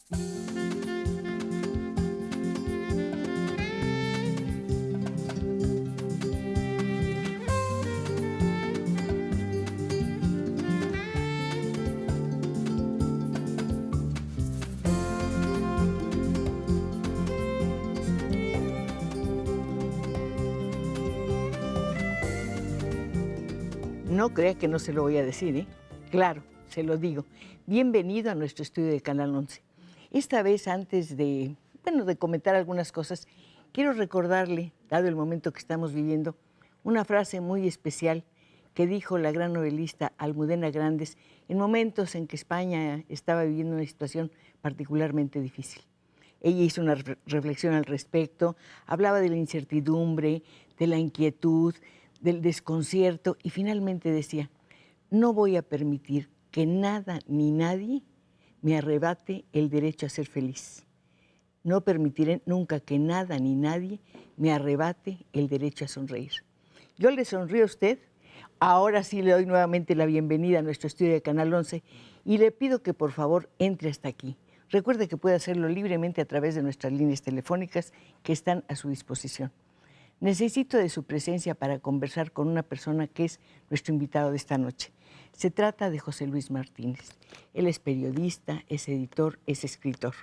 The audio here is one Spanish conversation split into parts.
No crea que no se lo voy a decir, ¿eh? Claro, se lo digo. Bienvenido a nuestro estudio de Canal 11. Esta vez, antes de comentar algunas cosas, quiero recordarle, dado el momento que estamos viviendo, una frase muy especial que dijo la gran novelista Almudena Grandes en momentos en que España estaba viviendo una situación particularmente difícil. Ella hizo una reflexión al respecto, hablaba de la incertidumbre, de la inquietud, del desconcierto y finalmente decía: no voy a permitir que nada ni nadie me arrebate el derecho a ser feliz. No permitiré nunca que nada ni nadie me arrebate el derecho a sonreír. Yo le sonrío a usted, ahora sí le doy nuevamente la bienvenida a nuestro estudio de Canal 11 y le pido que por favor entre hasta aquí. Recuerde que puede hacerlo libremente a través de nuestras líneas telefónicas que están a su disposición. Necesito de su presencia para conversar con una persona que es nuestro invitado de esta noche. Se trata de José Luis Martínez. Él es periodista, es editor, es escritor.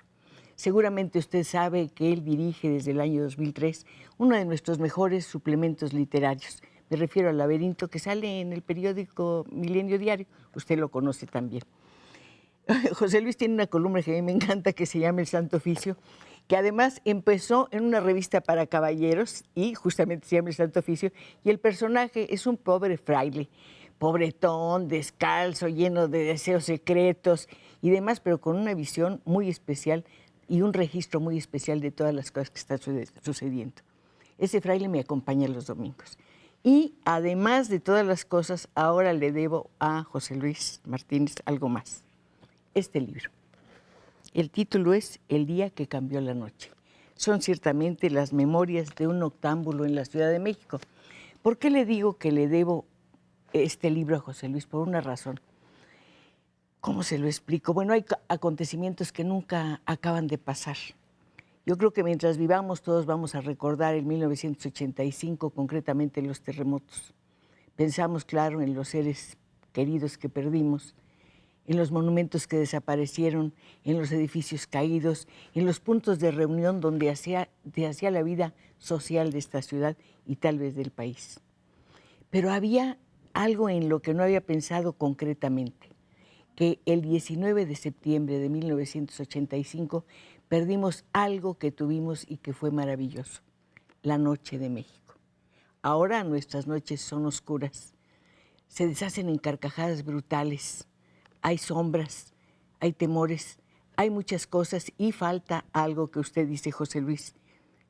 Seguramente usted sabe que él dirige desde el año 2003 uno de nuestros mejores suplementos literarios. Me refiero al Laberinto, que sale en el periódico Milenio Diario. Usted lo conoce también. José Luis tiene una columna que a mí me encanta que se llama El Santo Oficio, que además empezó en una revista para caballeros y justamente se llama El Santo Oficio, y el personaje es un pobre fraile, pobretón, descalzo, lleno de deseos secretos y demás, pero con una visión muy especial y un registro muy especial de todas las cosas que están sucediendo. Ese fraile me acompaña los domingos. Y además de todas las cosas, ahora le debo a José Luis Martínez algo más. Este libro. El título es El día que cambió la noche. Son ciertamente las memorias de un noctámbulo en la Ciudad de México. ¿Por qué le digo que le debo este libro a José Luis? Por una razón. ¿Cómo se lo explico? Bueno, hay acontecimientos que nunca acaban de pasar. Yo creo que mientras vivamos todos vamos a recordar el 1985, concretamente los terremotos. Pensamos, claro, en los seres queridos que perdimos, en los monumentos que desaparecieron, en los edificios caídos, en los puntos de reunión donde hacía la vida social de esta ciudad y tal vez del país. Pero había algo en lo que no había pensado concretamente, que el 19 de septiembre de 1985 perdimos algo que tuvimos y que fue maravilloso, la Noche de México. Ahora nuestras noches son oscuras, se deshacen en carcajadas brutales, hay sombras, hay temores, hay muchas cosas y falta algo que usted dice, José Luis,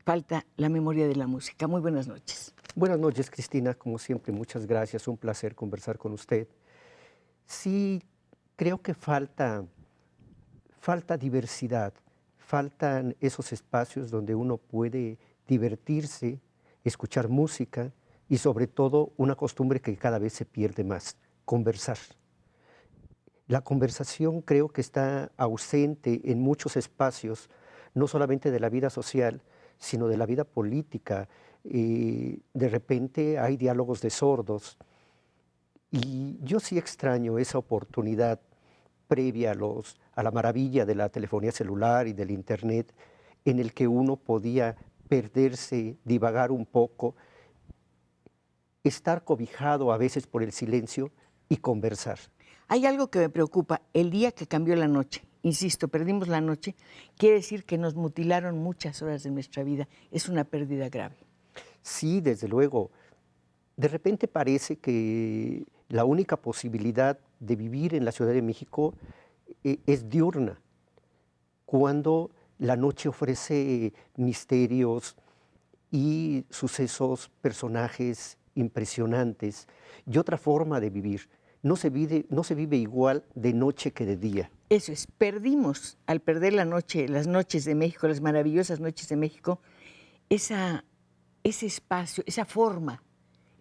falta la memoria de la música. Muy buenas noches. Buenas noches, Cristina, como siempre, muchas gracias, un placer conversar con usted. Sí, creo que falta diversidad, faltan esos espacios donde uno puede divertirse, escuchar música y sobre todo una costumbre que cada vez se pierde más, conversar. La conversación creo que está ausente en muchos espacios, no solamente de la vida social, sino de la vida política. De repente hay diálogos de sordos y yo sí extraño esa oportunidad previa a la maravilla de la telefonía celular y del internet, en el que uno podía perderse, divagar un poco, estar cobijado a veces por el silencio y conversar. Hay algo que me preocupa, el día que cambió la noche. Insisto, perdimos la noche, quiere decir que nos mutilaron muchas horas de nuestra vida. Es una pérdida grave. Sí, desde luego. De repente parece que la única posibilidad de vivir en la Ciudad de México es diurna, cuando la noche ofrece misterios y sucesos, personajes impresionantes y otra forma de vivir. No se vive igual de noche que de día. Eso es, perdimos, al perder la noche, las noches de México, las maravillosas noches de México, ese espacio, esa forma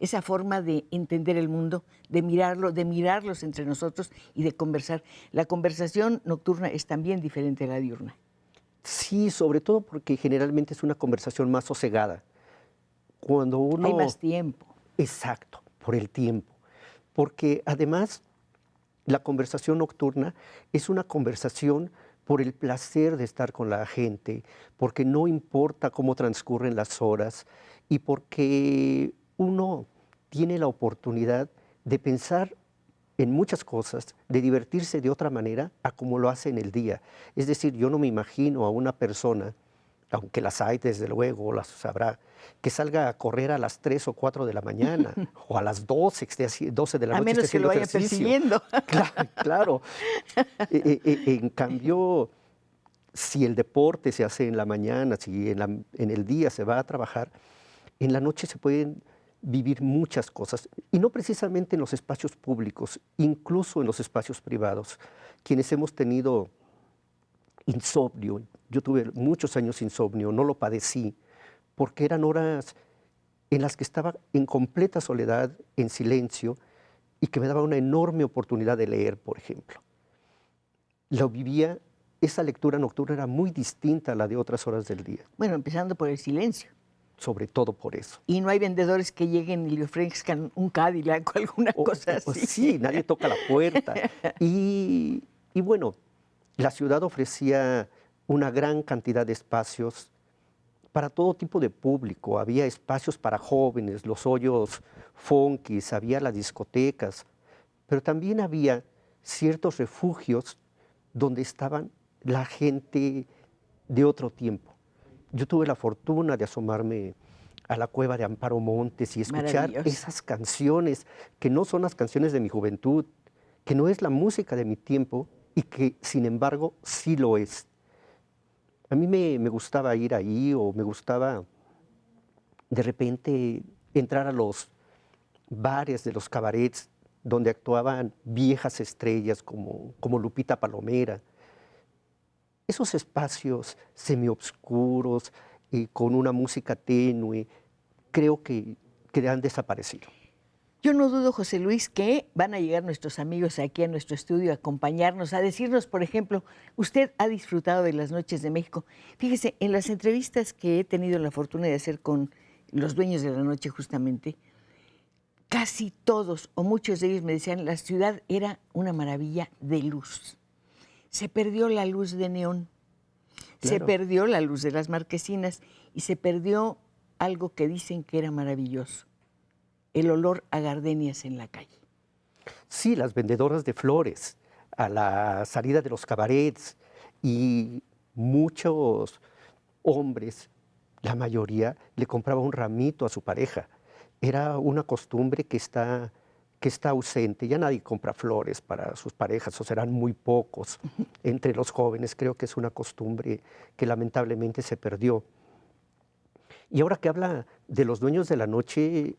esa forma de entender el mundo, de mirarlo, de mirarlos entre nosotros y de conversar. La conversación nocturna es también diferente a la diurna. Sí, sobre todo porque generalmente es una conversación más sosegada. Cuando Hay uno... más tiempo. Exacto, por el tiempo. Porque además la conversación nocturna es una conversación por el placer de estar con la gente, porque no importa cómo transcurren las horas y porque uno tiene la oportunidad de pensar en muchas cosas, de divertirse de otra manera a como lo hace en el día. Es decir, yo no me imagino a una persona, aunque las hay desde luego, las habrá, que salga a correr a las 3 o 4 de la mañana o a las 12, 12 de la A noche esté menos que lo haciendo vaya ejercicio. persiguiendo. Claro, claro. En cambio, si el deporte se hace en la mañana, si en el día se va a trabajar, en la noche se pueden vivir muchas cosas, y no precisamente en los espacios públicos, incluso en los espacios privados. Quienes hemos tenido insomnio, yo tuve muchos años insomnio, no lo padecí, porque eran horas en las que estaba en completa soledad, en silencio, y que me daba una enorme oportunidad de leer, por ejemplo. Lo vivía, esa lectura nocturna era muy distinta a la de otras horas del día, Bueno, empezando por el silencio. sobre todo por eso. Y no hay vendedores que lleguen y le ofrezcan un Cadillac o alguna cosa así. Sí, nadie toca la puerta. Y bueno, la ciudad ofrecía una gran cantidad de espacios para todo tipo de público. Había espacios para jóvenes, los hoyos funkis, había las discotecas, pero también había ciertos refugios donde estaban la gente de otro tiempo. Yo tuve la fortuna de asomarme a la cueva de Amparo Montes y escuchar Maravilloso. esas canciones que no son las canciones de mi juventud, que no es la música de mi tiempo y que sin embargo sí lo es. A mí me gustaba ir ahí, o me gustaba de repente entrar a los bares de los cabarets donde actuaban viejas estrellas como Lupita Palomera. Esos espacios semioscuros, con una música tenue, creo que han desaparecido. Yo no dudo, José Luis, que van a llegar nuestros amigos aquí a nuestro estudio a acompañarnos, a decirnos, por ejemplo, usted ha disfrutado de las noches de México. Fíjese, en las entrevistas que he tenido la fortuna de hacer con los dueños de la noche justamente, casi todos o muchos de ellos me decían, la ciudad era una maravilla de luz. Se perdió la luz de neón, se Claro. perdió la luz de las marquesinas y se perdió algo que dicen que era maravilloso, el olor a gardenias en la calle. Sí, las vendedoras de flores a la salida de los cabarets, y muchos hombres, la mayoría, le compraba un ramito a su pareja. Era una costumbre que está ausente. Ya nadie compra flores para sus parejas, o serán muy pocos. Entre los jóvenes creo que es una costumbre que lamentablemente se perdió. Y ahora que habla de los dueños de la noche,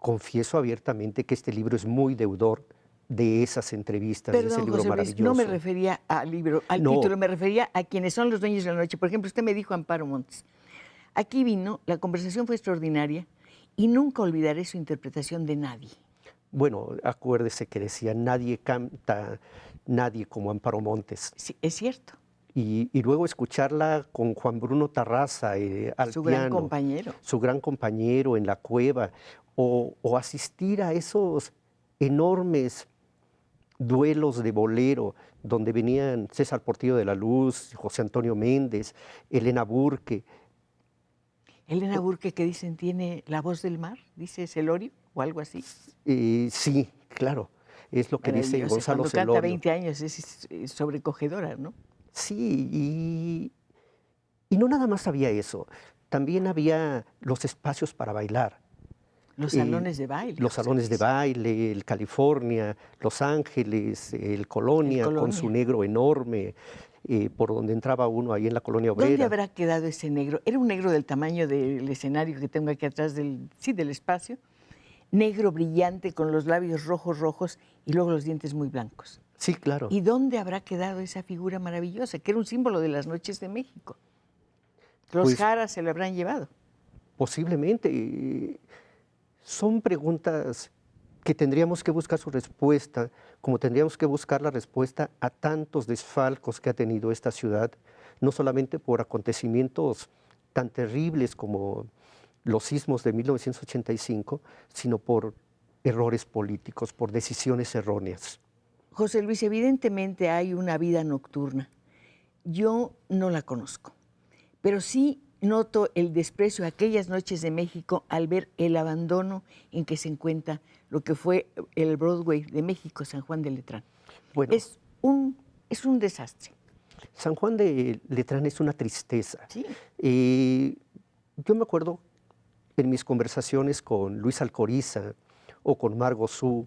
confieso abiertamente que este libro es muy deudor de esas entrevistas, de ese Perdón, libro José Luis, maravilloso. no me refería al libro, al No. título, me refería a quienes son los dueños de la noche. Por ejemplo, usted me dijo Amparo Montes. Aquí vino, la conversación fue extraordinaria y nunca olvidaré su interpretación de Nadie. Bueno, acuérdese que decía, nadie canta, nadie como Amparo Montes. Sí, es cierto, Y luego escucharla con Juan Bruno Tarraza al su piano, gran compañero. su gran compañero en la cueva, o asistir a esos enormes duelos de bolero donde venían César Portillo de la Luz, José Antonio Méndez, Elena Burke. Elena Burke, que dicen tiene la voz del mar, dice Celorio o algo así. Sí, claro, es lo que dice Maravillosa. Gonzalo Cuando canta Celorio. 20 años es sobrecogedora, ¿no? Sí, y no nada más había eso, también había los espacios para bailar. Los salones de baile. Los José salones de Luis. baile, el California, Los Ángeles, el Colonia, con su Colonia. negro enorme, por donde entraba uno ahí en la colonia ¿Dónde obrera. habrá quedado ese negro? Era un negro del tamaño del escenario que tengo aquí atrás del espacio. Negro brillante con los labios rojos, rojos y luego los dientes muy blancos. Sí, claro. ¿Y dónde habrá quedado esa figura maravillosa, que era un símbolo de las noches de México? Los Pues, Jaras se lo habrán llevado. posiblemente. Son preguntas que tendríamos que buscar su respuesta, como tendríamos que buscar la respuesta a tantos desfalcos que ha tenido esta ciudad, no solamente por acontecimientos tan terribles como los sismos de 1985, sino por errores políticos, por decisiones erróneas. José Luis, evidentemente hay una vida nocturna. Yo no la conozco, pero sí noto el desprecio a aquellas noches de México al ver el abandono en que se encuentra lo que fue el Broadway de México, San Juan de Letrán. Bueno, Es un desastre. San Juan de Letrán es una tristeza. Sí. Yo me acuerdo en mis conversaciones con Luis Alcoriza o con Margo Su,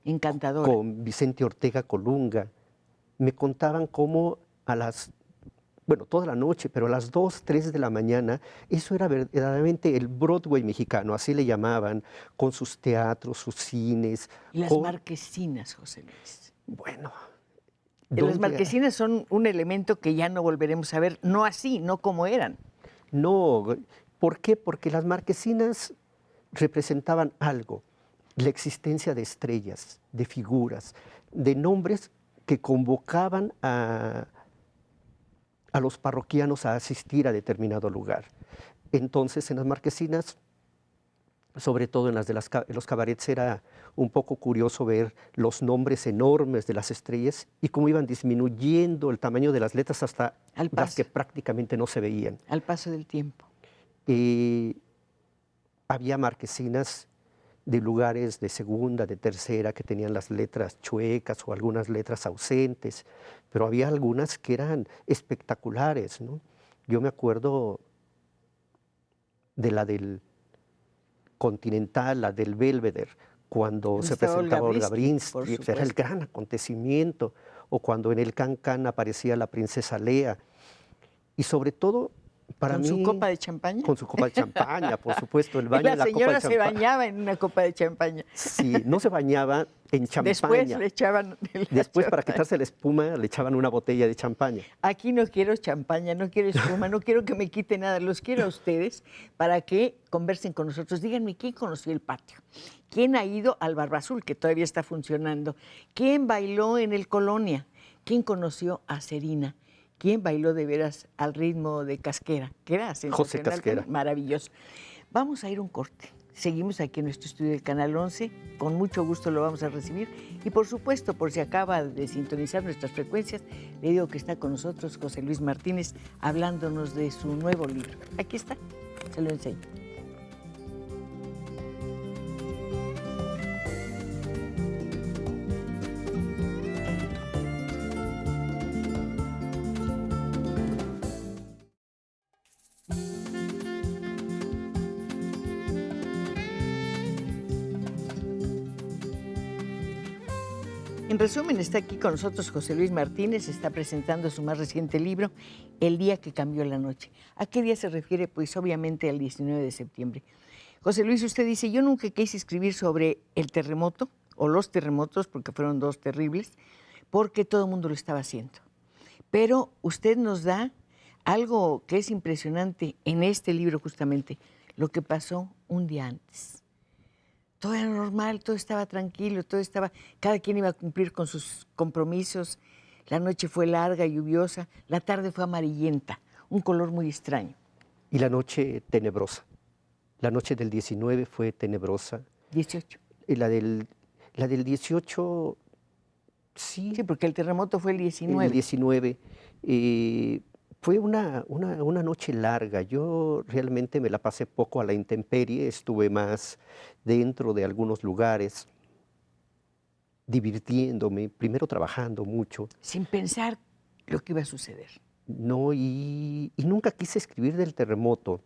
Encantadora. con Vicente Ortega Colunga, me contaban cómo toda la noche, pero a las 2, 3 de la mañana, eso era verdaderamente el Broadway mexicano, así le llamaban, con sus teatros, sus cines. Y las marquesinas, José Luis. Bueno. Las marquesinas son un elemento que ya no volveremos a ver, no así, no como eran. No, ¿por qué? Porque las marquesinas representaban algo, la existencia de estrellas, de figuras, de nombres que convocaban a los parroquianos a asistir a determinado lugar. Entonces, en las marquesinas, sobre todo en los cabarets, era un poco curioso ver los nombres enormes de las estrellas y cómo iban disminuyendo el tamaño de las letras hasta las que prácticamente no se veían. Al paso del tiempo. Había marquesinas de lugares de segunda, de tercera, que tenían las letras chuecas o algunas letras ausentes, pero había algunas que eran espectaculares, ¿no? Yo me acuerdo de la del Continental, la del Belvedere, cuando se presentaba Olga Brinsky, era el gran acontecimiento, o cuando en el Can aparecía la princesa Lea, y sobre todo para mí... ¿Con su copa de champaña? Con su copa de champaña, por supuesto, el baño la de la copa de champaña. La señora se bañaba en una copa de champaña. Sí, no se bañaba en champaña. Después le echaban... Después, para quitarse la espuma, le echaban una botella de champaña. Aquí no quiero champaña, no quiero espuma, no quiero que me quite nada. Los quiero a ustedes para que conversen con nosotros. Díganme, ¿quién conoció el patio? ¿Quién ha ido al Barba Azul, que todavía está funcionando? ¿Quién bailó en el Colonia? ¿Quién conoció a Serina? ¿Quién bailó de veras al ritmo de Casquera? Que era José Casquera. Maravilloso. Vamos a ir a un corte. Seguimos aquí en nuestro estudio del Canal 11. Con mucho gusto lo vamos a recibir. Y por supuesto, por si acaba de sintonizar nuestras frecuencias, le digo que está con nosotros José Luis Martínez hablándonos de su nuevo libro. Aquí está, se lo enseño. En resumen, está aquí con nosotros José Luis Martínez, está presentando su más reciente libro, El día que cambió la noche. ¿A qué día se refiere? Pues obviamente al 19 de septiembre. José Luis, usted dice, yo nunca quise escribir sobre el terremoto, o los terremotos, porque fueron dos terribles, porque todo el mundo lo estaba haciendo. Pero usted nos da algo que es impresionante en este libro justamente, lo que pasó un día antes. Todo era normal, todo estaba tranquilo, cada quien iba a cumplir con sus compromisos. La noche fue larga, lluviosa, la tarde fue amarillenta, un color muy extraño. Y la noche tenebrosa. La noche del 19 fue tenebrosa. 18. Y la del 18, sí. Sí, porque el terremoto fue el 19. El 19. Fue una noche larga. Yo realmente me la pasé poco a la intemperie, estuve más dentro de algunos lugares, divirtiéndome, primero trabajando mucho. Sin pensar lo que iba a suceder. No, y nunca quise escribir del terremoto,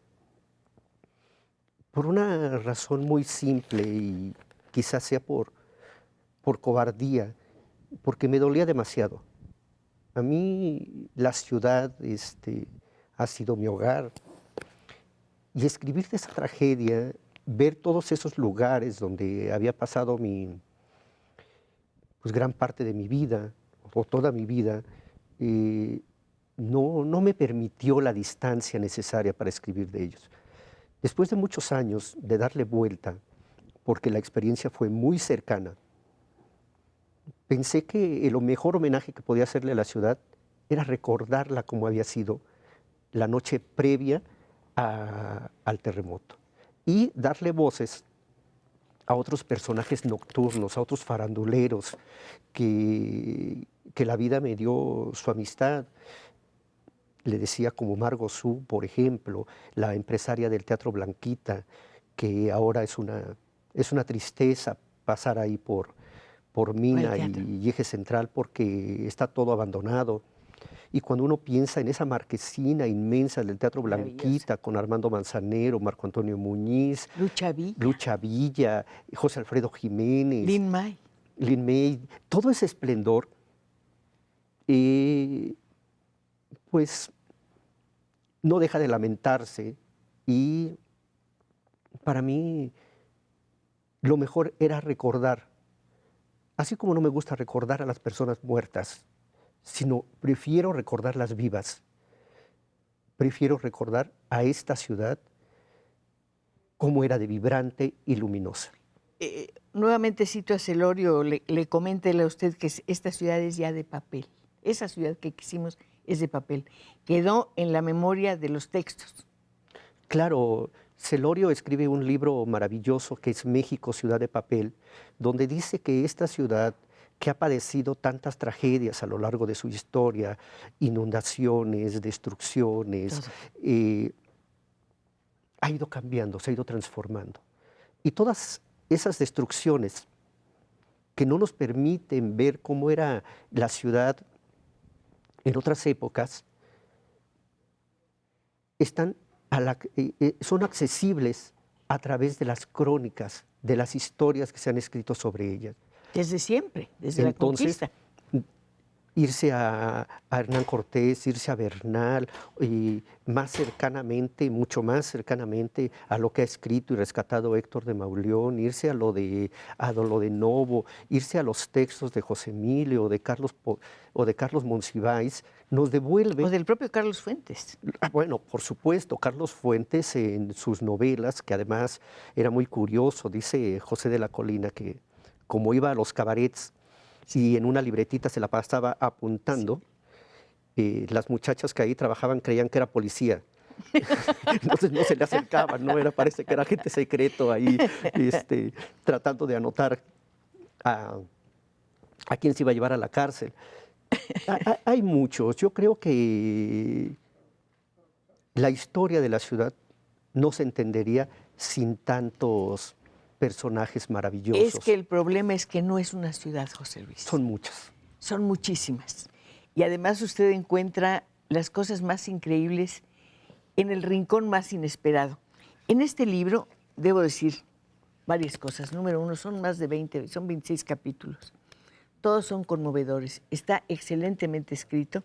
por una razón muy simple y quizás sea por cobardía, porque me dolía demasiado. A mí la ciudad ha sido mi hogar, y escribir de esa tragedia, ver todos esos lugares donde había pasado gran parte de mi vida, o toda mi vida, no me permitió la distancia necesaria para escribir de ellos. Después de muchos años de darle vuelta, porque la experiencia fue muy cercana. Pensé que el mejor homenaje que podía hacerle a la ciudad era recordarla como había sido la noche previa al terremoto y darle voces a otros personajes nocturnos, a otros faranduleros que la vida me dio su amistad. Le decía como Margot Su, por ejemplo, la empresaria del Teatro Blanquita, que ahora es una tristeza pasar ahí por Mina y Eje Central porque está todo abandonado. Y cuando uno piensa en esa marquesina inmensa del Teatro Blanquita, con Armando Manzanero, Marco Antonio Muñiz, Lucha Villa, José Alfredo Jiménez, Lin May, todo ese esplendor, pues no deja de lamentarse. Y para mí lo mejor era recordar, así como no me gusta recordar a las personas muertas, sino prefiero recordarlas vivas. Prefiero recordar a esta ciudad como era de vibrante y luminosa. Nuevamente cito a Celorio, coméntele a usted que esta ciudad es ya de papel. Esa ciudad que quisimos es de papel. Quedó en la memoria de los textos. Claro, Celorio escribe un libro maravilloso que es México, ciudad de papel, donde dice que esta ciudad, que ha padecido tantas tragedias a lo largo de su historia, inundaciones, destrucciones, ha ido cambiando, se ha ido transformando. Y todas esas destrucciones que no nos permiten ver cómo era la ciudad en otras épocas, son accesibles a través de las crónicas, de las historias que se han escrito sobre ellas. Desde siempre, desde la conquista. Irse a Hernán Cortés, irse a Bernal, y más cercanamente, mucho más cercanamente a lo que ha escrito y rescatado Héctor de Mauleón, irse a lo de Novo, irse a los textos de José Emilio o de Carlos Monsiváis, nos devuelve... O del propio Carlos Fuentes. Bueno, por supuesto, Carlos Fuentes en sus novelas, que además era muy curioso, dice José de la Colina, que como iba a los cabarets, y en una libretita se la pasaba apuntando, las muchachas que ahí trabajaban creían que era policía. Entonces no se le acercaban, ¿no? Parece que era agente secreto ahí, tratando de anotar a quién se iba a llevar a la cárcel. Hay muchos. Yo creo que la historia de la ciudad no se entendería sin tantos personajes maravillosos. Es que el problema es que no es una ciudad, José Luis. Son muchas. Son muchísimas. Y además usted encuentra las cosas más increíbles en el rincón más inesperado. En este libro, debo decir varias cosas. Número uno, son más de 20, son 26 capítulos. Todos son conmovedores. Está excelentemente escrito.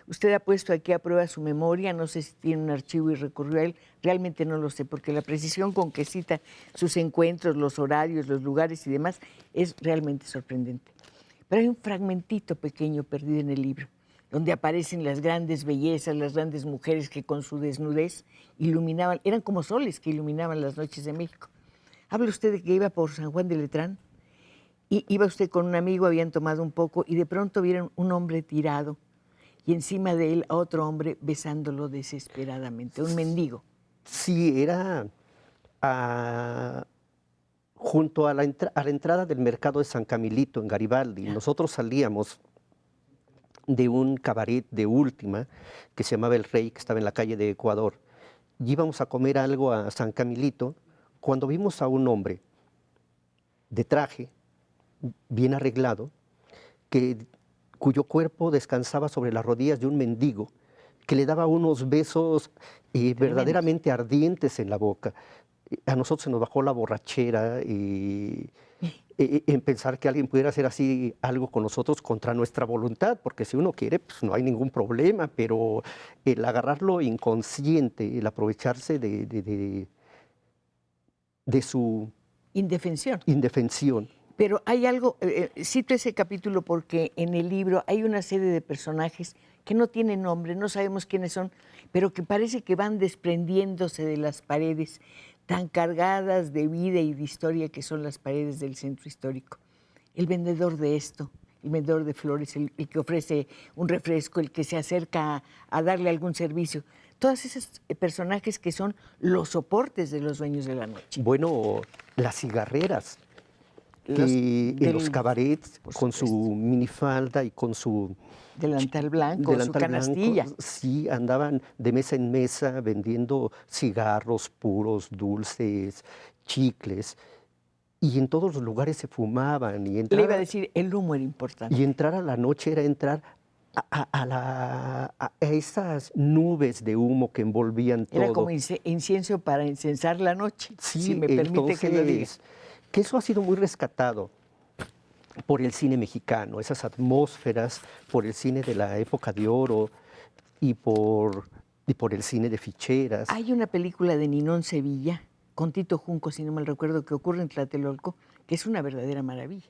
Usted ha puesto aquí a prueba su memoria. No sé si tiene un archivo y recurrió a él. Realmente no lo sé, porque la precisión con que cita sus encuentros, los horarios, los lugares y demás es realmente sorprendente. Pero hay un fragmentito pequeño perdido en el libro, donde aparecen las grandes bellezas, las grandes mujeres que con su desnudez iluminaban, eran como soles que iluminaban las noches de México. Habla usted de que iba por San Juan de Letrán, y iba usted con un amigo, habían tomado un poco, y de pronto vieron un hombre tirado, y encima de él a otro hombre besándolo desesperadamente, un mendigo. Sí, era junto a la entrada del mercado de San Camilito, en Garibaldi. Nosotros salíamos de un cabaret de última, que se llamaba El Rey, que estaba en la calle de Ecuador, y íbamos a comer algo a San Camilito, cuando vimos a un hombre de traje, bien arreglado, cuyo cuerpo descansaba sobre las rodillas de un mendigo, que le daba unos besos verdaderamente ardientes en la boca. A nosotros se nos bajó la borrachera en pensar que alguien pudiera hacer así algo con nosotros contra nuestra voluntad, porque si uno quiere, pues no hay ningún problema, pero el agarrarlo inconsciente, el aprovecharse de su indefensión. Pero hay algo, cito ese capítulo porque en el libro hay una serie de personajes que no tienen nombre, no sabemos quiénes son, pero que parece que van desprendiéndose de las paredes tan cargadas de vida y de historia que son las paredes del centro histórico. El vendedor de esto, el vendedor de flores, el que ofrece un refresco, el que se acerca a darle algún servicio. Todos esos personajes que son los soportes de los dueños de la noche. Bueno, las cigarreras, Los que en los del, cabarets, por con su supuesto, minifalda y con su delantal blanco, su delantal blanco, canastilla. sí, andaban de mesa en mesa vendiendo cigarros puros, dulces, chicles, y en todos los lugares se fumaban, Le iba a decir, el humo era importante. y entrar a la noche era entrar a esas nubes de humo que envolvían Era como todo. incienso para incensar la noche, si Sí, me permite que lo diga. entonces, que eso ha sido muy rescatado por el cine mexicano, esas atmósferas, por el cine de la época de oro y por el cine de ficheras. Hay una película de Ninón Sevilla, con Tito Junco, si no mal recuerdo, que ocurre en Tlatelolco, que es una verdadera maravilla.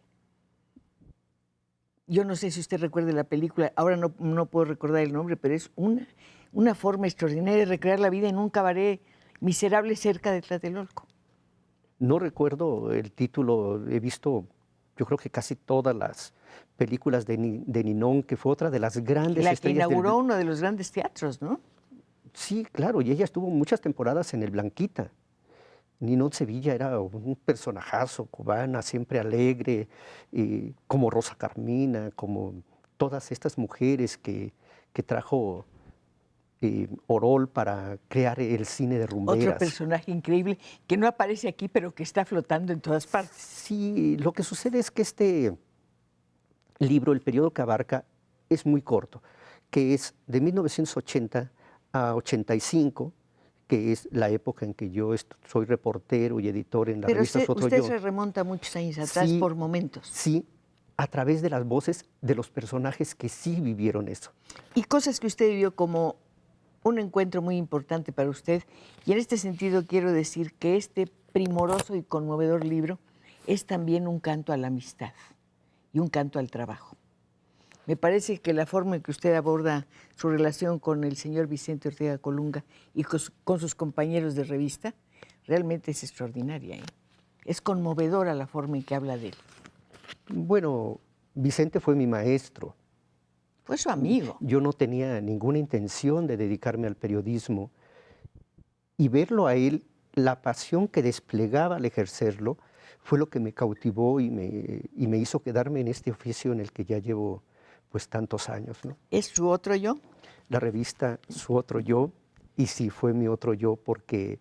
Yo no sé si usted recuerde la película, ahora no puedo recordar el nombre, pero es una forma extraordinaria de recrear la vida en un cabaret miserable cerca de Tlatelolco. No recuerdo el título, he visto yo creo que casi todas las películas de Ninón, que fue otra de las grandes La que estrellas del... inauguró uno de los grandes teatros, ¿no? Sí, claro, y ella estuvo muchas temporadas en el Blanquita. Ninón Sevilla era un personajazo, cubana, siempre alegre, como Rosa Carmina, como todas estas mujeres que trajo Orol para crear el cine de Otro rumberas. personaje increíble que no aparece aquí, pero que está flotando en todas partes. Sí, lo que sucede es que este libro, el periodo que abarca, es muy corto, que es de 1980 a 85, que es la época en que yo soy reportero y editor en la Pero revista Su Otro usted Yo. se remonta muchos años atrás Sí, por momentos. sí, a través de las voces de los personajes que sí vivieron eso. Y cosas que usted vivió como un encuentro muy importante para usted. Y en este sentido quiero decir que este primoroso y conmovedor libro es también un canto a la amistad y un canto al trabajo. Me parece que la forma en que usted aborda su relación con el señor Vicente Ortega Colunga y con sus compañeros de revista realmente es extraordinaria, ¿eh? Es conmovedora la forma en que habla de él. Bueno, Vicente fue mi maestro. Fue su amigo. Yo no tenía ninguna intención de dedicarme al periodismo y verlo a él, la pasión que desplegaba al ejercerlo, fue lo que me cautivó y me hizo quedarme en este oficio en el que ya llevo pues tantos años, ¿no? ¿Es su otro yo? La revista Su Otro Yo, y sí fue mi otro yo porque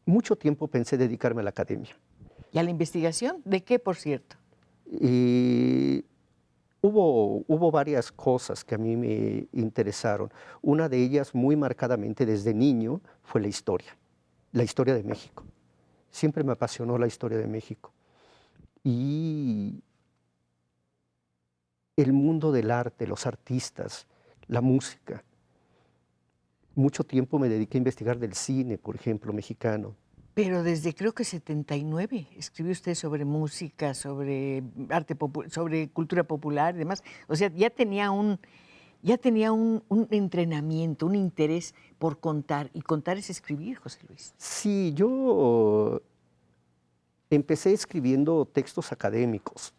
mucho tiempo pensé dedicarme a la academia. ¿Y a la investigación? ¿De qué, por cierto? Y hubo varias cosas que a mí me interesaron. Una de ellas, muy marcadamente desde niño, fue la historia de México. Siempre me apasionó la historia de México. Y el mundo del arte, los artistas, la música. Mucho tiempo me dediqué a investigar del cine, por ejemplo, mexicano. Pero desde creo que 79 escribió usted sobre música, sobre arte, sobre cultura popular y demás. O sea, ya tenía un entrenamiento, un interés por contar. Y contar es escribir, José Luis. Sí, yo empecé escribiendo textos académicos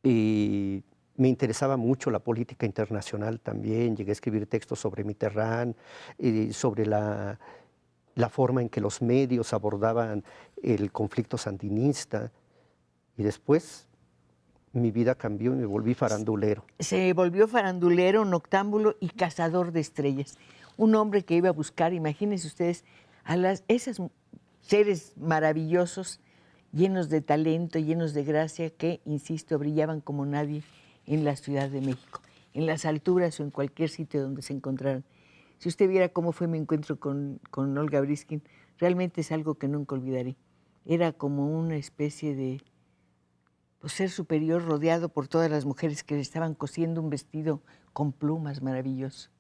y me interesaba mucho la política internacional también. Llegué a escribir textos sobre Mitterrand, sobre la forma en que los medios abordaban el conflicto sandinista. Y después mi vida cambió y me volví farandulero. Se volvió farandulero, noctámbulo y cazador de estrellas. Un hombre que iba a buscar, imagínense ustedes, esos seres maravillosos, llenos de talento, llenos de gracia, que, insisto, brillaban como nadie en la Ciudad de México, en las alturas o en cualquier sitio donde se encontraran. Si usted viera cómo fue mi encuentro con Olga Briskin, realmente es algo que nunca olvidaré. Era como una especie de ser superior rodeado por todas las mujeres que le estaban cosiendo un vestido con plumas maravilloso.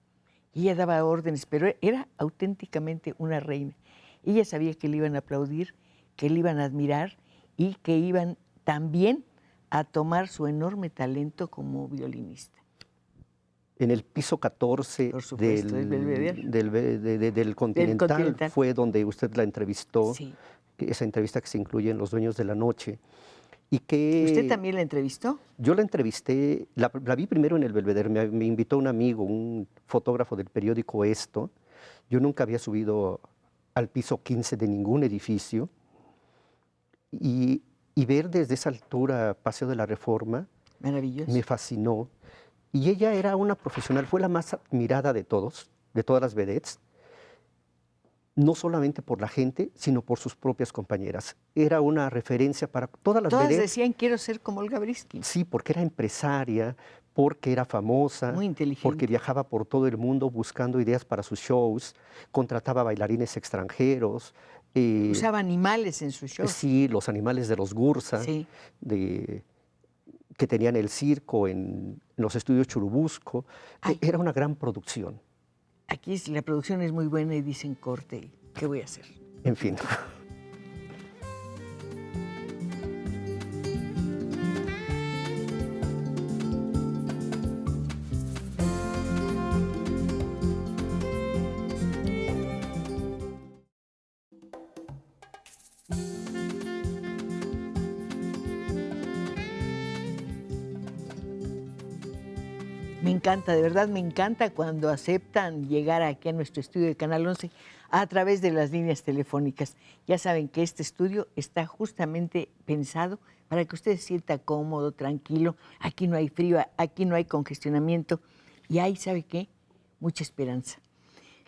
Y ella daba órdenes, pero era auténticamente una reina. Ella sabía que le iban a aplaudir, que le iban a admirar y que iban también a tomar su enorme talento como violinista. En el piso 14 Por supuesto, del Belvedere. del Continental Continental. fue donde usted la entrevistó, Sí. esa entrevista que se incluye en Los Dueños de la Noche. Y ¿Usted que también la entrevistó? yo la entrevisté, la vi primero en el Belvedere, me invitó un amigo, un fotógrafo del periódico Esto. Yo nunca había subido al piso 15 de ningún edificio y ver desde esa altura Paseo de la Reforma Maravilloso. me fascinó. Y ella era una profesional, fue la más admirada de todos, de todas las vedettes, no solamente por la gente, sino por sus propias compañeras. Era una referencia para todas las Todas vedettes. decían, quiero ser como Olga Briskins. Sí, porque era empresaria, porque era famosa, Muy inteligente. porque viajaba por todo el mundo buscando ideas para sus shows, contrataba bailarines extranjeros. Usaba animales en sus shows. Sí, los animales de los Gursa, Sí. Que tenían el circo en los estudios Churubusco. Ay. Era una gran producción. Aquí la producción es muy buena y dicen corte. ¿Qué voy a hacer? En fin. Me encanta, de verdad me encanta cuando aceptan llegar aquí a nuestro estudio de Canal 11 a través de las líneas telefónicas. Ya saben que este estudio está justamente pensado para que usted se sienta cómodo, tranquilo. Aquí no hay frío, aquí no hay congestionamiento y hay, ¿sabe qué? Mucha esperanza.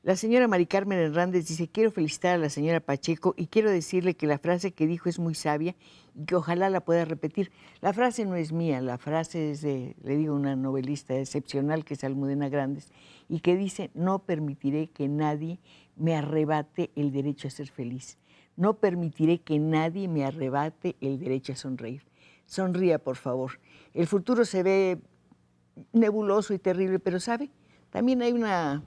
La señora Mari Carmen Hernández dice, quiero felicitar a la señora Pacheco y quiero decirle que la frase que dijo es muy sabia y que ojalá la pueda repetir. La frase no es mía, la frase es de, le digo, una novelista excepcional que es Almudena Grandes y que dice, no permitiré que nadie me arrebate el derecho a ser feliz. No permitiré que nadie me arrebate el derecho a sonreír. Sonría, por favor. El futuro se ve nebuloso y terrible, pero ¿sabe? También hay una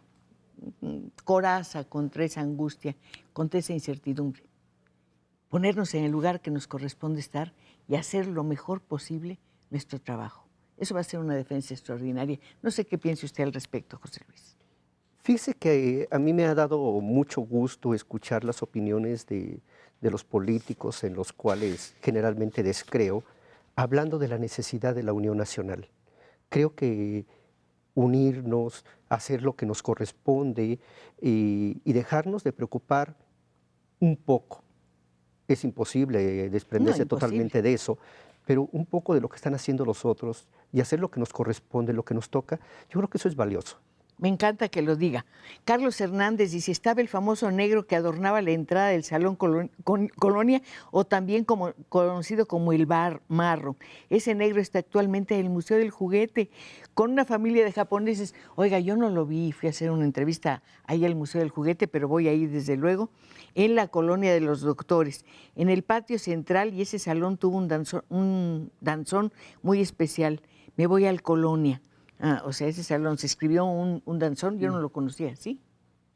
coraza contra esa angustia, contra esa incertidumbre. Ponernos en el lugar que nos corresponde estar y hacer lo mejor posible nuestro trabajo. Eso va a ser una defensa extraordinaria. No sé qué piense usted al respecto, José Luis. Fíjese que a mí me ha dado mucho gusto escuchar las opiniones de los políticos en los cuales generalmente descreo, hablando de la necesidad de la unión nacional. Creo que unirnos, hacer lo que nos corresponde y dejarnos de preocupar un poco. Es imposible desprenderse No, imposible. totalmente de eso, pero un poco de lo que están haciendo los otros y hacer lo que nos corresponde, lo que nos toca, yo creo que eso es valioso. Me encanta que lo diga. Carlos Hernández dice, estaba el famoso negro que adornaba la entrada del Salón Colonia, o también conocido como el Bar Marro. Ese negro está actualmente en el Museo del Juguete, con una familia de japoneses. Oiga, yo no lo vi, fui a hacer una entrevista ahí al Museo del Juguete, pero voy a ir desde luego, en la Colonia de los Doctores, en el patio central, y ese salón tuvo un danzón muy especial. Me voy al Colonia. O sea, ese salón se escribió un danzón, yo no lo conocía, ¿sí?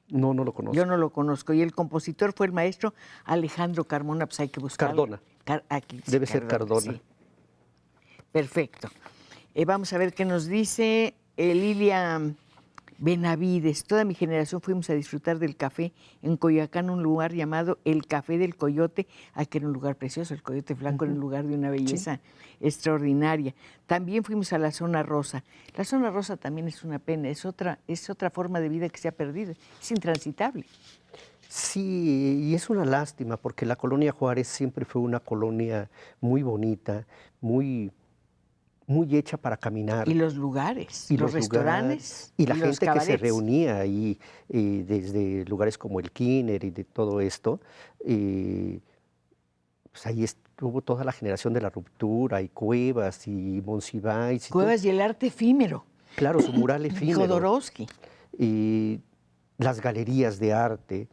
No, no lo conozco. Yo no lo conozco. Y el compositor fue el maestro Alejandro Carmona, pues hay que buscarlo. Cardona. Aquí, sí, Debe ser Cardona. Sí. Perfecto. Vamos a ver qué nos dice Lilia Benavides. Toda mi generación fuimos a disfrutar del café en Coyoacán, un lugar llamado El Café del Coyote, que era un lugar precioso, el Coyote Blanco era un lugar de una belleza extraordinaria. También fuimos a la Zona Rosa. La Zona Rosa también es una pena, es otra forma de vida que se ha perdido, es intransitable. Sí, y es una lástima porque la Colonia Juárez siempre fue una colonia muy bonita, muy hecha para caminar. Y los lugares, Y los restaurantes, y la los gente que se cabarets. reunía ahí, desde lugares como el Kiner y de todo esto, pues ahí estuvo toda la generación de la ruptura, y Cuevas, y Monsiváis. Cuevas y el arte efímero. Claro, su mural Y efímero. Jodorowsky. Y las galerías de arte.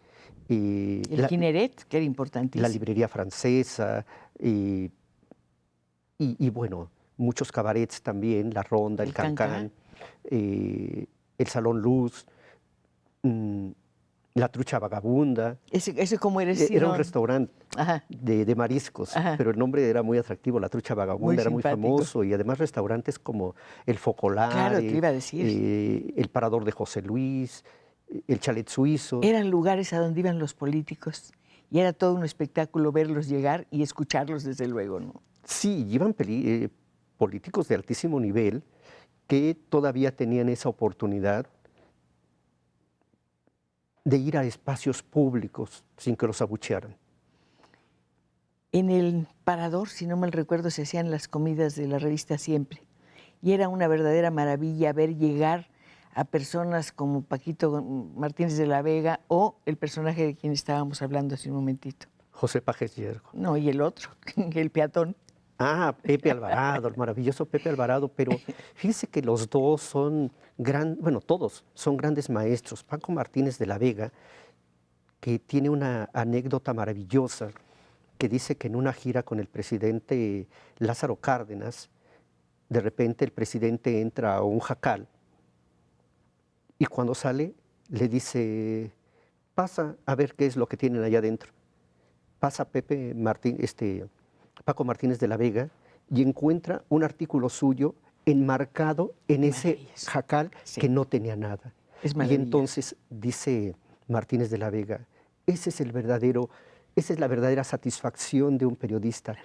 El Kineret, que era importantísimo. La librería francesa. Y bueno, muchos cabarets también, La Ronda, el Cancán, el Salón Luz. La Trucha Vagabunda. ¿Ese cómo eres? Era un restaurante Ajá. de mariscos, Ajá. pero el nombre era muy atractivo, La Trucha Vagabunda, Muy era muy simpático. famoso, y además restaurantes como El Claro, te Focolare, iba a decir. El Parador de José Luis, el Chalet Suizo. Eran lugares a donde iban los políticos y era todo un espectáculo verlos llegar y escucharlos, desde luego, ¿no? Sí, iban políticos de altísimo nivel que todavía tenían esa oportunidad de ir a espacios públicos sin que los abuchearan. En el Parador, si no mal recuerdo, se hacían las comidas de la revista Siempre. Y era una verdadera maravilla ver llegar a personas como Paquito Martínez de la Vega o el personaje de quien estábamos hablando hace un momentito. José Pajes Yergo. No, y el otro, el peatón. Ah, Pepe Alvarado, el maravilloso Pepe Alvarado, pero fíjese que los dos son todos son grandes maestros. Paco Martínez de la Vega, que tiene una anécdota maravillosa, que dice que en una gira con el presidente Lázaro Cárdenas, de repente el presidente entra a un jacal y cuando sale le dice, pasa a ver qué es lo que tienen allá adentro. Pasa Paco Martínez de la Vega y encuentra un artículo suyo enmarcado en ese jacal que no tenía nada. Y entonces dice Martínez de la Vega, esa es la verdadera satisfacción de un periodista.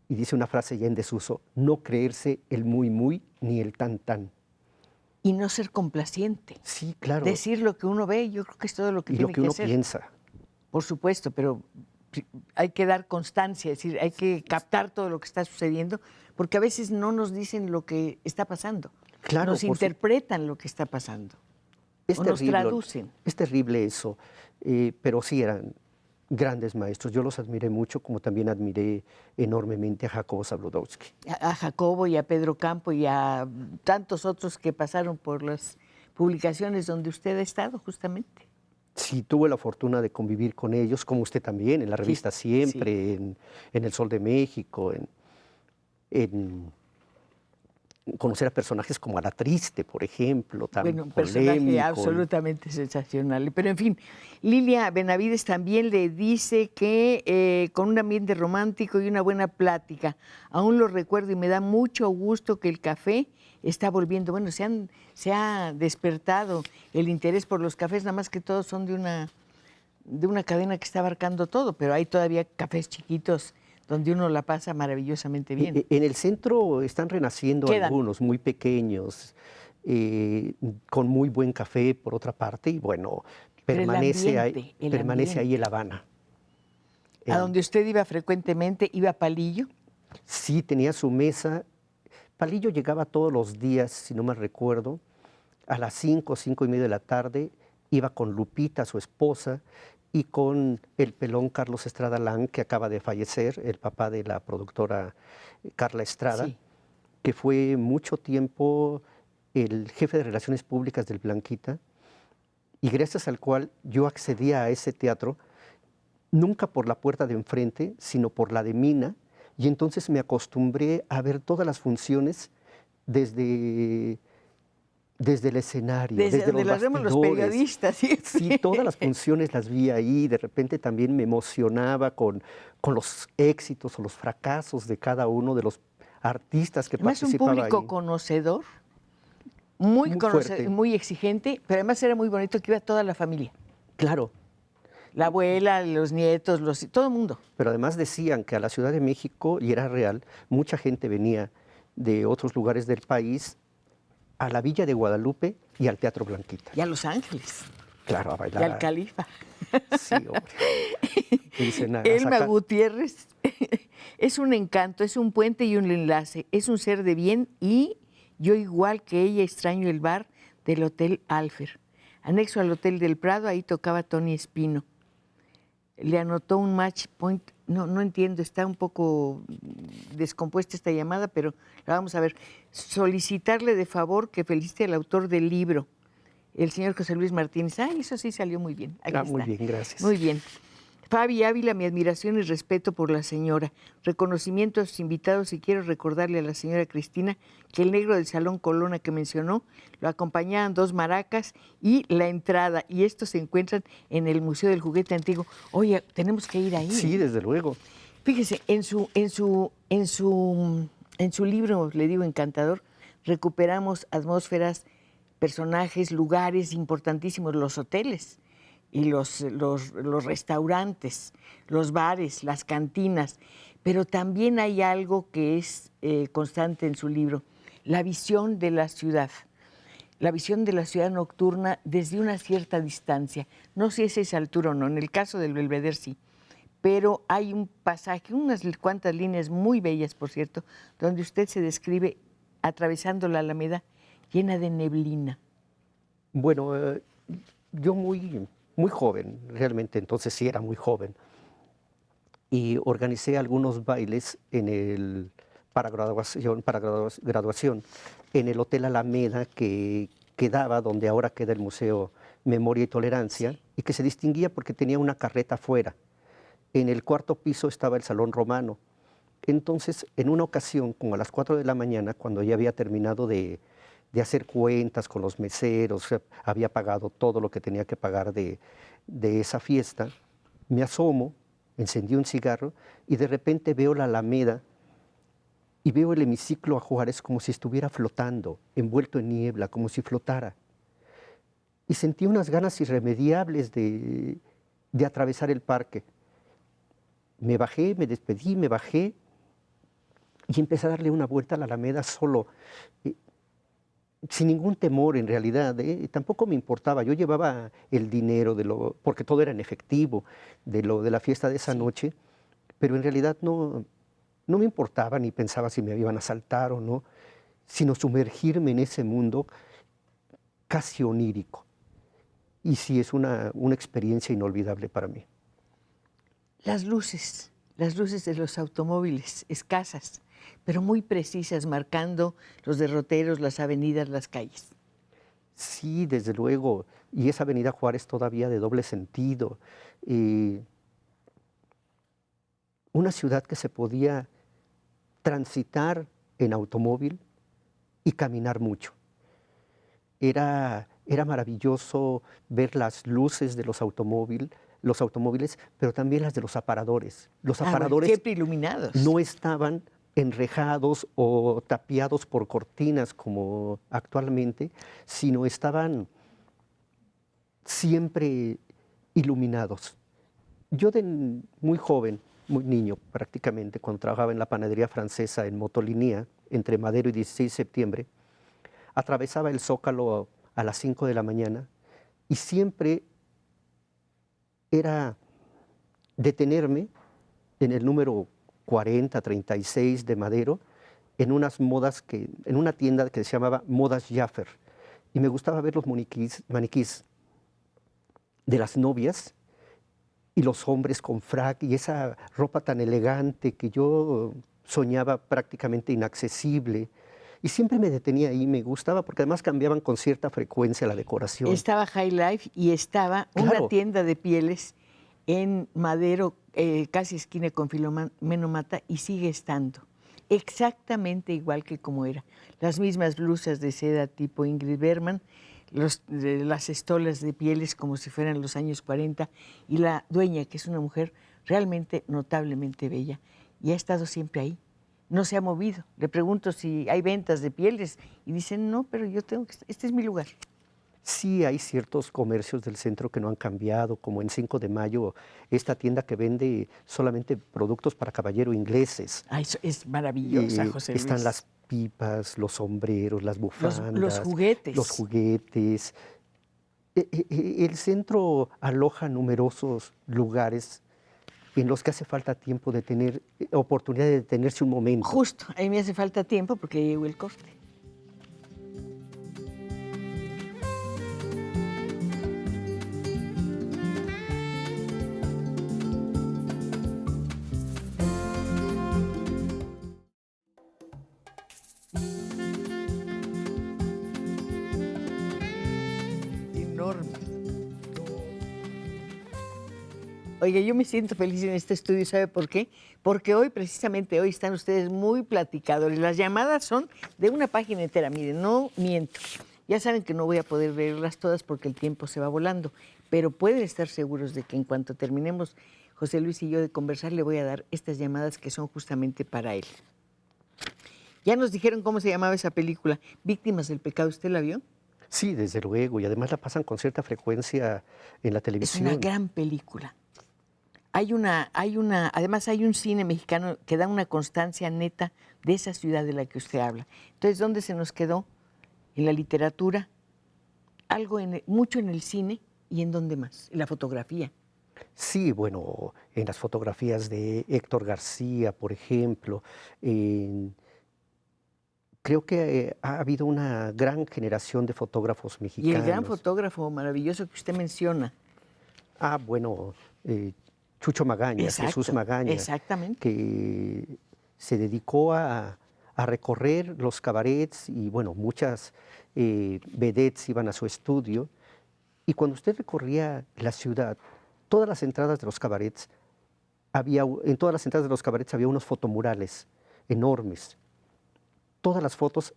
Y dice una frase ya en desuso, no creerse el muy muy ni el tan tan. Y no ser complaciente. Sí, claro. Decir lo que uno ve, yo creo que es todo lo que tiene que hacer. Y lo que uno piensa. Por supuesto, pero hay que dar constancia, es decir, hay que captar todo lo que está sucediendo, porque a veces no nos dicen lo que está pasando. Claro, nos interpretan lo que está pasando. Es nos traducen. Es terrible eso, pero sí eran grandes maestros. Yo los admiré mucho, como también admiré enormemente a Jacobo Zabludowski. A Jacobo y a Pedro Campo y a tantos otros que pasaron por las publicaciones donde usted ha estado, justamente. Sí, tuve la fortuna de convivir con ellos, como usted también, en la revista Siempre, sí. en El Sol de México, en conocer a personajes como a La Triste, por ejemplo, tan un personaje polémico. Absolutamente sensacional. Pero en fin, Lilia Benavides también le dice que con un ambiente romántico y una buena plática, aún lo recuerdo y me da mucho gusto que el café está volviendo. Bueno, se ha despertado el interés por los cafés, nada más que todos son de una cadena que está abarcando todo, pero hay todavía cafés chiquitos donde uno la pasa maravillosamente bien. En el centro están renaciendo algunos muy pequeños, con muy buen café por otra parte, y bueno, permanece ahí el Habana. ¿A donde usted iba frecuentemente, iba Palillo? Sí, tenía su mesa. Palillo llegaba todos los días, si no me recuerdo, a las 5:30 de la tarde, iba con Lupita, su esposa, y con el pelón Carlos Estrada Lang, que acaba de fallecer, el papá de la productora Carla Estrada, sí, que fue mucho tiempo el jefe de Relaciones Públicas del Blanquita, y gracias al cual yo accedía a ese teatro, nunca por la puerta de enfrente, sino por la de Mina, y entonces me acostumbré a ver todas las funciones desde el escenario, desde donde los las vemos los periodistas. Sí, todas las funciones las vi ahí, de repente también me emocionaba con los éxitos o los fracasos de cada uno de los artistas que participaban ahí. Un público conocedor, muy conocedor, muy exigente, pero además era muy bonito que iba toda la familia. Claro. La abuela, los nietos, todo el mundo. Pero además decían que a la Ciudad de México, y era real, mucha gente venía de otros lugares del país a la Villa de Guadalupe y al Teatro Blanquita. Y a Los Ángeles. Claro, a bailar. Y al Califa. Sí, hombre. Elma Gutiérrez es un encanto, es un puente y un enlace, es un ser de bien y yo igual que ella extraño el bar del Hotel Alfer. Anexo al Hotel del Prado, ahí tocaba Tony Espino. Le anotó un match point, no entiendo, está un poco descompuesta esta llamada, pero la vamos a ver. Solicitarle de favor que felicite al autor del libro, el señor José Luis Martínez. Eso sí salió muy bien. Aquí está. Muy bien, gracias. Muy bien. Fabi Ávila, mi admiración y respeto por la señora. Reconocimiento a sus invitados y quiero recordarle a la señora Cristina que el negro del Salón Colonna que mencionó lo acompañaban 2 maracas y la entrada. Y estos se encuentran en el Museo del Juguete Antiguo. Oye, tenemos que ir ahí. Sí, desde luego. Fíjese, en su libro, le digo, encantador, recuperamos atmósferas, personajes, lugares importantísimos, los hoteles y los restaurantes, los bares, las cantinas, pero también hay algo que es constante en su libro, la visión de la ciudad nocturna desde una cierta distancia. No sé si es esa altura o no, en el caso del Belvedere sí, pero hay un pasaje, unas cuantas líneas muy bellas, por cierto, donde usted se describe atravesando la Alameda llena de neblina. Bueno, yo muy joven, realmente entonces sí era muy joven, y organicé algunos bailes para graduación en el Hotel Alameda que quedaba donde ahora queda el Museo Memoria y Tolerancia, sí, y que se distinguía porque tenía una carreta afuera. En el 4º piso estaba el Salón Romano. Entonces, en una ocasión, como a las 4 de la mañana, cuando ya había terminado de hacer cuentas con los meseros, había pagado todo lo que tenía que pagar de esa fiesta, me asomo, encendí un cigarro y de repente veo la Alameda y veo el hemiciclo a Juárez como si estuviera flotando, envuelto en niebla, como si flotara. Y sentí unas ganas irremediables de atravesar el parque. Me bajé, me despedí, me bajé y empecé a darle una vuelta a la Alameda solo, sin ningún temor en realidad. Tampoco me importaba, yo llevaba el dinero, porque todo era en efectivo, de la fiesta de esa Sí. noche, pero en realidad no me importaba ni pensaba si me iban a asaltar o no, sino sumergirme en ese mundo casi onírico. Y sí, es una experiencia inolvidable para mí. Las luces de los automóviles, escasas, pero muy precisas, marcando los derroteros, las avenidas, las calles. Sí, desde luego, y esa Avenida Juárez todavía de doble sentido. Una ciudad que se podía transitar en automóvil y caminar mucho. Era maravilloso ver las luces de los automóviles, pero también las de los aparadores. Los aparadores siempre iluminados. no estaban enrejados o tapiados por cortinas como actualmente, sino estaban siempre iluminados. Yo de muy joven, muy niño prácticamente, cuando trabajaba en la panadería francesa en Motolinía, entre Madero y 16 de septiembre, atravesaba el Zócalo a las 5 de la mañana y siempre era detenerme en el número 40, 36 de Madero, en una tienda que se llamaba Modas Jaffer. Y me gustaba ver los maniquís de las novias y los hombres con frac y esa ropa tan elegante que yo soñaba prácticamente inaccesible. Y siempre me detenía ahí, me gustaba, porque además cambiaban con cierta frecuencia la decoración. Estaba High Life y estaba una tienda de pieles en Madero, casi esquina con Filomeno Mata, y sigue estando exactamente igual que como era. Las mismas blusas de seda tipo Ingrid Bergman, las estolas de pieles como si fueran los años 40, y la dueña, que es una mujer realmente notablemente bella, y ha estado siempre ahí. No se ha movido. Le pregunto si hay ventas de pieles y dicen, no, pero yo este es mi lugar. Sí, hay ciertos comercios del centro que no han cambiado, como en 5 de Mayo, esta tienda que vende solamente productos para caballero ingleses. Eso es maravillosa, José Luis. Están las pipas, los sombreros, las bufandas. Los juguetes. Los juguetes. El centro aloja numerosos lugares en los que hace falta tiempo de tener, oportunidad de detenerse un momento. Justo, a mí me hace falta tiempo porque llegó el corte. Enorme. Oiga, yo me siento feliz en este estudio, ¿sabe por qué? Porque hoy, precisamente hoy, están ustedes muy platicadores. Las llamadas son de una página entera, miren, no miento. Ya saben que no voy a poder leerlas todas porque el tiempo se va volando, pero pueden estar seguros de que en cuanto terminemos, José Luis y yo, de conversar, le voy a dar estas llamadas que son justamente para él. Ya nos dijeron cómo se llamaba esa película, Víctimas del Pecado. ¿Usted la vio? Sí, desde luego, y además la pasan con cierta frecuencia en la Es televisión. una gran película. Además hay un cine mexicano que da una constancia neta de esa ciudad de la que usted habla. Entonces, ¿dónde se nos quedó? En la literatura, mucho en el cine y en dónde más, en la fotografía. Sí, bueno, en las fotografías de Héctor García, por ejemplo, creo que ha habido una gran generación de fotógrafos Y el gran mexicanos. fotógrafo maravilloso que usted menciona. Ah, bueno, Chucho Magañas, Jesús Exacto, Magaña, exactamente. que se dedicó a recorrer los cabarets y, bueno, muchas vedettes iban a su estudio. Y cuando usted recorría la ciudad, todas las entradas de los cabarets, en todas las entradas de los cabarets había unos fotomurales enormes. Todas las fotos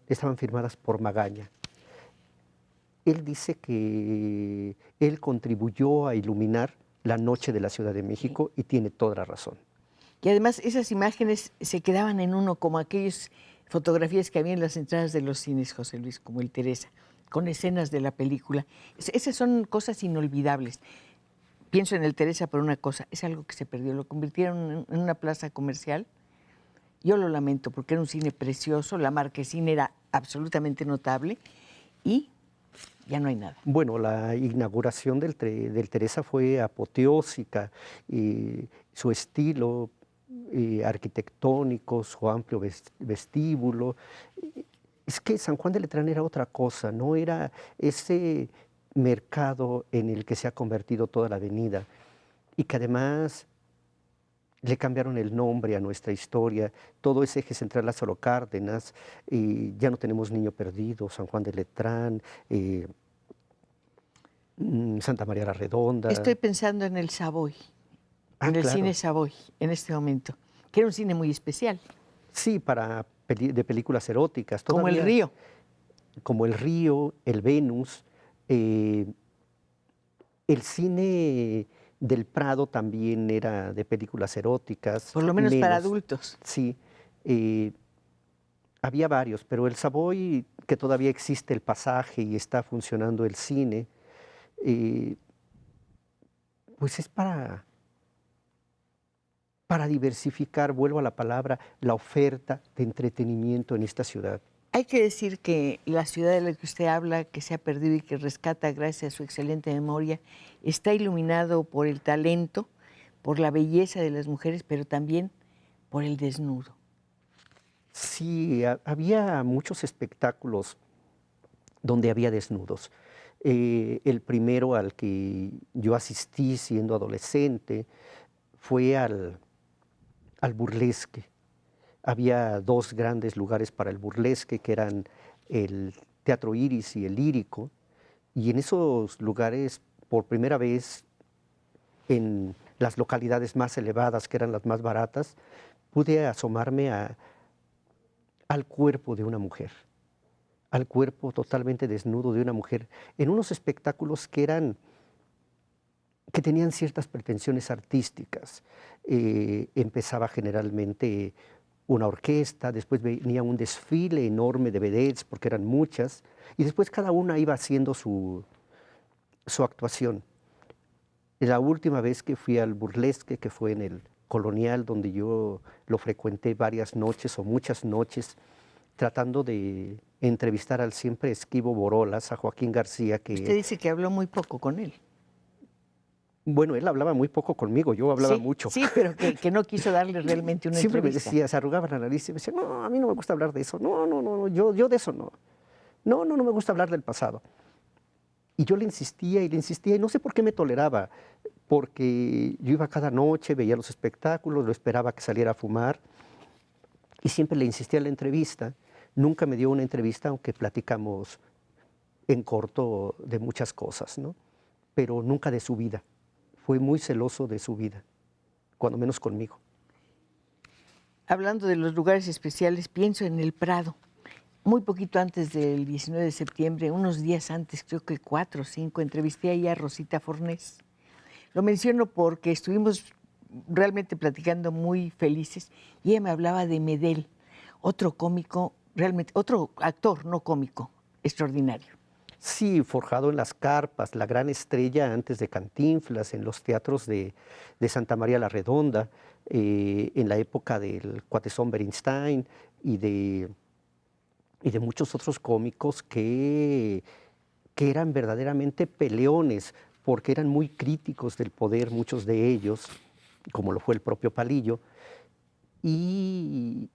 estaban firmadas por Magaña. Él dice que él contribuyó a iluminar la noche de la Ciudad de México y tiene toda la razón. Y además esas imágenes se quedaban en uno, como aquellas fotografías que había en las entradas de los cines, José Luis, como el Teresa, con escenas de la película. Esas son cosas inolvidables. Pienso en el Teresa por una cosa, es algo que se perdió, lo convirtieron en una plaza comercial. Yo lo lamento porque era un cine precioso, la marquesina era absolutamente notable y ya no hay nada. Bueno, la inauguración del Teresa fue apoteósica, su estilo arquitectónico, su amplio vestíbulo. Es que San Juan de Letrán era otra cosa, no era ese mercado en el que se ha convertido toda la avenida y que además le cambiaron el nombre a nuestra historia, todo ese eje central Lázaro Cárdenas, ya no tenemos Niño Perdido, San Juan de Letrán, Santa María la Redonda. Estoy pensando en el Savoy, en el claro. cine Savoy, en este momento, que era un cine muy especial. Sí, de películas eróticas. Como El todavía, Río. Como El Río, El Venus. El cine del Prado también era de películas eróticas. Por lo menos para adultos. Sí. Había varios, pero el Savoy, que todavía existe el pasaje y está funcionando el cine, pues es para diversificar, vuelvo a la palabra, la oferta de entretenimiento en esta ciudad. Hay que decir que la ciudad de la que usted habla, que se ha perdido y que rescata gracias a su excelente memoria, está iluminado por el talento, por la belleza de las mujeres, pero también por el desnudo. Sí, había muchos espectáculos donde había desnudos. El primero al que yo asistí siendo adolescente fue al burlesque. Había dos grandes lugares para el burlesque, que eran el Teatro Iris y el Lírico, y en esos lugares, por primera vez, en las localidades más elevadas, que eran las más baratas, pude asomarme al cuerpo de una mujer, al cuerpo totalmente desnudo de una mujer, en unos espectáculos que tenían ciertas pretensiones artísticas. Empezaba generalmente una orquesta, después venía un desfile enorme de vedettes, porque eran muchas, y después cada una iba haciendo su actuación. La última vez que fui al burlesque, que fue en el Colonial, donde yo lo frecuenté varias noches o muchas noches, tratando de entrevistar al siempre esquivo Borolas, a Joaquín García, que... Usted dice que habló muy poco con él. Bueno, él hablaba muy poco conmigo, yo hablaba mucho. Sí, pero que no quiso darle realmente una Siempre entrevista. me decía, se arrugaba la nariz y me decía, no, a mí no me gusta hablar de eso, no, yo de eso no. No me gusta hablar del pasado. Y yo le insistía y no sé por qué me toleraba, porque yo iba cada noche, veía los espectáculos, lo esperaba que saliera a fumar y siempre le insistía en la entrevista. Nunca me dio una entrevista, aunque platicamos en corto de muchas cosas, ¿no? Pero nunca de su vida. fue muy celoso de su vida, cuando menos conmigo. Hablando de los lugares especiales, pienso en el Prado. Muy poquito antes del 19 de septiembre, unos días antes, creo que 4 o 5, entrevisté ahí a Rosita Fornés. Lo menciono porque estuvimos realmente platicando muy felices y ella me hablaba de Medel, otro cómico, realmente, otro actor, no cómico, extraordinario. Sí, forjado en las carpas, la gran estrella antes de Cantinflas, en los teatros de Santa María la Redonda, en la época del Cuatezón Berinstein y de muchos otros cómicos que eran verdaderamente peleones, porque eran muy críticos del poder, muchos de ellos, como lo fue el propio Palillo, y,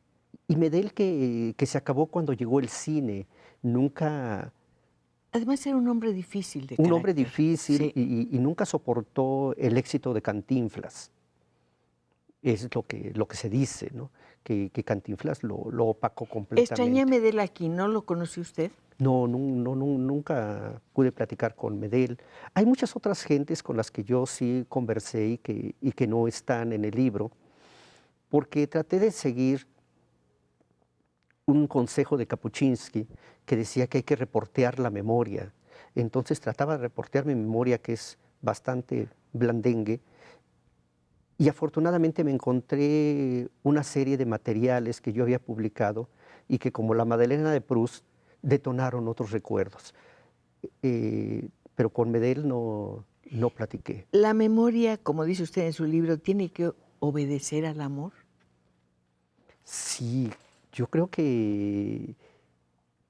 y Medel que se acabó cuando llegó el cine, nunca... Además era un hombre difícil de Un hombre carácter. difícil Sí. y nunca soportó el éxito de Cantinflas. Es lo que se dice, ¿no? Que Cantinflas lo opacó Extrañé a completamente. Medel aquí, ¿no lo conoció usted? No, nunca pude platicar con Medel. Hay muchas otras gentes con las que yo sí conversé y que no están en el libro, porque traté de seguir un consejo de Kapuczynski que decía que hay que reportear la memoria. Entonces trataba de reportear mi memoria, que es bastante blandengue, y afortunadamente me encontré una serie de materiales que yo había publicado y que, como la Madeleine de Proust, detonaron otros recuerdos. Pero con Medel no platiqué. La memoria, como dice usted en su libro, tiene que obedecer al amor. Sí, yo creo que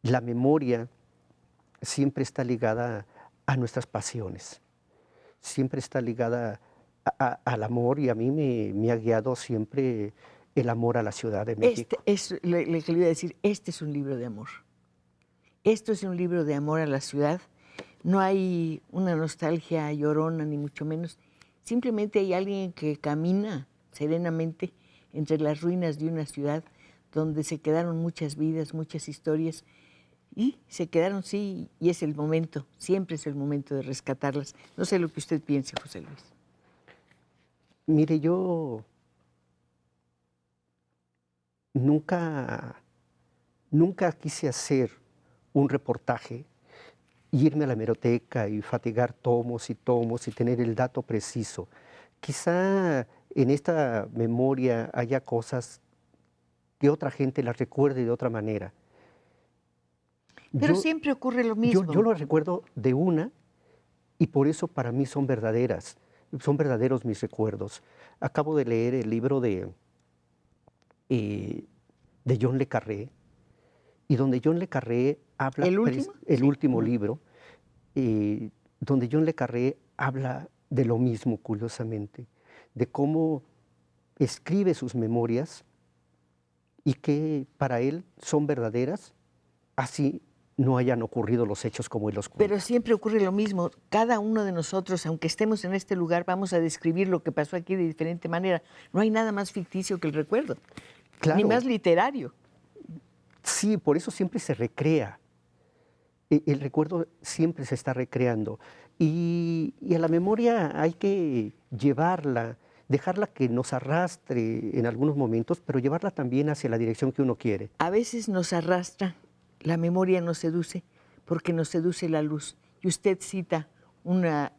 la memoria siempre está ligada a nuestras pasiones, siempre está ligada al amor, y a mí me ha guiado siempre el amor a la Ciudad de Este México. es, que le iba a decir, este es un libro de amor. Esto es un libro de amor a la ciudad. No hay una nostalgia llorona, ni mucho menos. Simplemente hay alguien que camina serenamente entre las ruinas de una ciudad donde se quedaron muchas vidas, muchas historias, y se quedaron, sí, y es el momento, siempre es el momento de rescatarlas. No sé lo que usted piense, José Luis. Mire, yo nunca, nunca quise hacer un reportaje, irme a la hemeroteca y fatigar tomos y tomos y tener el dato preciso. Quizá en esta memoria haya cosas que otra gente las recuerde de otra manera. Pero Yo, siempre ocurre lo yo mismo. lo recuerdo de una, y por eso para mí son verdaderas, son verdaderos mis recuerdos. Acabo de leer el libro eh, de John le Carré, y donde John le Carré habla, ¿El último? el Sí. último libro, donde John le Carré habla de lo mismo, curiosamente, de cómo escribe sus memorias y que para él son verdaderas, así no hayan ocurrido los hechos como él los cuenta. Pero siempre ocurre lo mismo. Cada uno de nosotros, aunque estemos en este lugar, vamos a describir lo que pasó aquí de diferente manera. No hay nada más ficticio que el recuerdo, ni Claro, más literario. sí, por eso siempre se recrea. El recuerdo siempre se está recreando. Y a la memoria hay que llevarla, dejarla que nos arrastre en algunos momentos, pero llevarla también hacia la dirección que uno quiere. A veces nos arrastra, la memoria nos seduce, porque nos seduce la luz. Y usted cita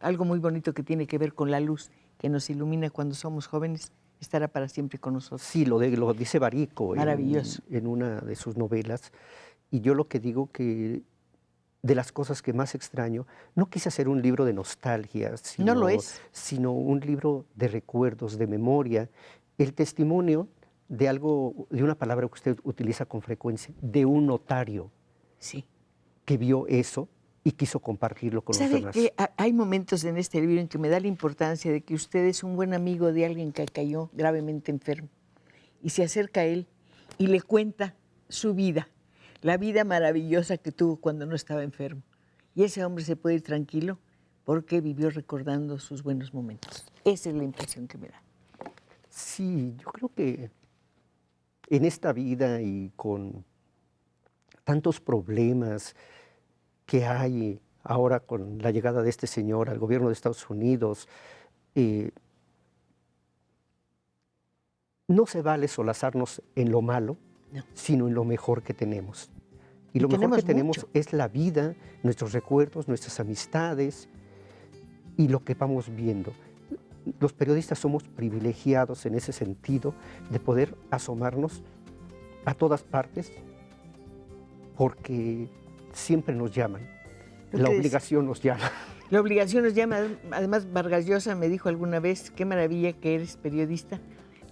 algo muy bonito que tiene que ver con la luz, que nos ilumina cuando somos jóvenes, estará para siempre con nosotros. Sí, lo dice Barico Maravilloso. en una de sus novelas. Y yo lo que digo que de las cosas que más extraño, no quise hacer un libro de nostalgia, No lo es. sino un libro de recuerdos, de memoria, el testimonio de algo, de una palabra que usted utiliza con frecuencia, de un notario Sí. que vio eso y quiso compartirlo con los ¿Sabe demás. que hay momentos en este libro en que me da la importancia de que usted es un buen amigo de alguien que cayó gravemente enfermo y se acerca a él y le cuenta su vida, la vida maravillosa que tuvo cuando no estaba enfermo? Y ese hombre se puede ir tranquilo porque vivió recordando sus buenos momentos. Esa es la impresión que me da. Sí, yo creo que en esta vida y con tantos problemas que hay ahora con la llegada de este señor al gobierno de Estados Unidos, eh, no se vale solazarnos en lo malo, No. sino en lo mejor que tenemos. Y lo mejor tenemos que tenemos mucho. es la vida, nuestros recuerdos, nuestras amistades y lo que vamos viendo. Los periodistas somos privilegiados en ese sentido de poder asomarnos a todas partes porque siempre nos llaman. La obligación nos llama. La obligación nos llama. Además, Vargas Llosa me dijo alguna vez, qué maravilla que eres periodista,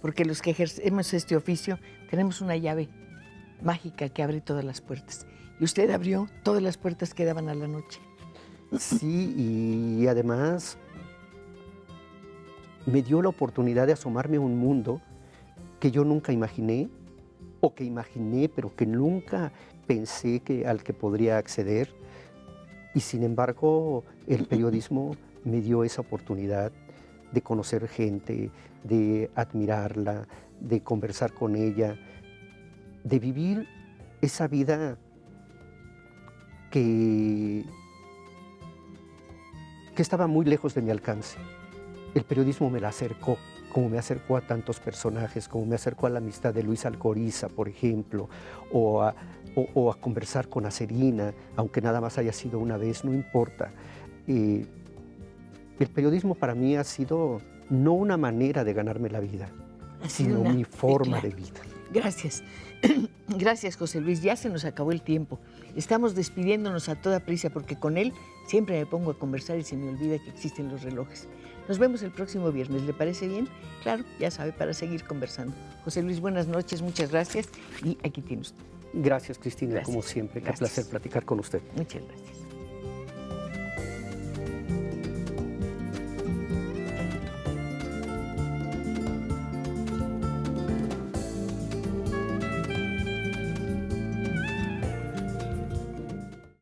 porque los que ejercemos este oficio tenemos una llave mágica que abre todas las puertas. Y usted abrió todas las puertas que daban a la noche. Sí, y además me dio la oportunidad de asomarme a un mundo que yo nunca imaginé, o que imaginé, pero que nunca pensé al que podría acceder. Y sin embargo, el periodismo me dio esa oportunidad de conocer gente, de admirarla, de conversar con ella, de vivir esa vida que estaba muy lejos de mi alcance. El periodismo me la acercó, como me acercó a tantos personajes, como me acercó a la amistad de Luis Alcoriza, por ejemplo, o a conversar con Acerina, aunque nada más haya sido una vez, no importa. El periodismo para mí ha sido no una manera de ganarme la vida, sino mi forma de vida. Gracias. Gracias, José Luis. Ya se nos acabó el tiempo. Estamos despidiéndonos a toda prisa porque con él siempre me pongo a conversar y se me olvida que existen los relojes. Nos vemos el próximo viernes. ¿Le parece bien? Claro, ya sabe, para seguir conversando. José Luis, buenas noches, muchas gracias. Y aquí tiene usted. Gracias, Cristina, Gracias. como siempre. Qué Gracias. placer platicar con usted. Muchas gracias.